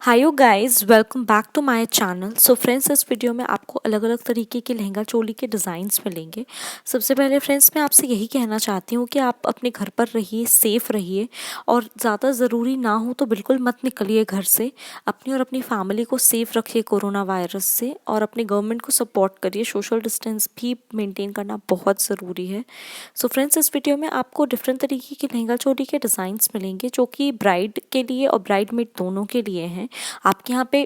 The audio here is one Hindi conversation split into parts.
Hi you guys, welcome back to my channel. So friends, इस वीडियो में आपको अलग अलग तरीके के लहंगा चोली के डिज़ाइंस मिलेंगे। सबसे पहले फ्रेंड्स, मैं आपसे यही कहना चाहती हूँ कि आप अपने घर पर रहिए, सेफ़ रहिए और ज़्यादा ज़रूरी ना हो तो बिल्कुल मत निकलिए घर से। अपनी और अपनी फैमिली को सेफ़ रखिए कोरोना वायरस से और अपने गवर्नमेंट को सपोर्ट करिए। सोशल डिस्टेंस भी मेंटेन करना बहुत ज़रूरी है। सो फ्रेंड्स, इस वीडियो में आपको डिफरेंट तरीके के लहंगा चोली के डिज़ाइंस मिलेंगे जो कि ब्राइड के लिए और ब्राइडमेड दोनों के लिए हैं। आपके यहाँ पे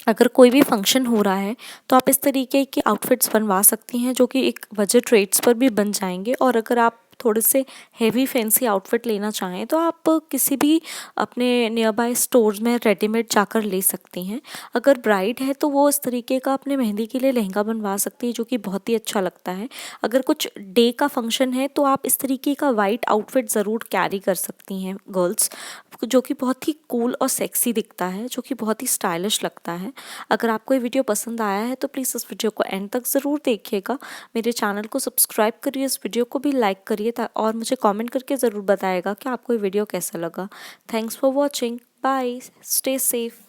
अगर कोई भी फंक्शन हो रहा है तो आप इस तरीके के आउटफिट्स बनवा सकती हैं जो कि एक बजट रेट्स पर भी बन जाएंगे। और अगर आप थोड़े से हेवी फैंसी आउटफिट लेना चाहें तो आप किसी भी अपने नियर बाय स्टोर्स में रेडीमेड जाकर ले सकती हैं। अगर ब्राइड है तो वो इस तरीके का अपने मेहंदी के लिए लहंगा बनवा सकती है जो कि बहुत ही अच्छा लगता है। अगर कुछ डे का फंक्शन है तो आप इस तरीके का वाइट आउटफिट ज़रूर कैरी कर सकती हैं गर्ल्स, जो कि बहुत ही कूल और सेक्सी दिखता है, जो कि बहुत ही स्टाइलिश लगता है। अगर आपको ये वीडियो पसंद आया है तो प्लीज़ इस वीडियो को एंड तक ज़रूर देखिएगा। मेरे चैनल को सब्सक्राइब करिए, इस वीडियो को भी लाइक करिए और मुझे कमेंट करके ज़रूर बताइएगा कि आपको ये वीडियो कैसा लगा। Thanks for watching, bye, stay safe.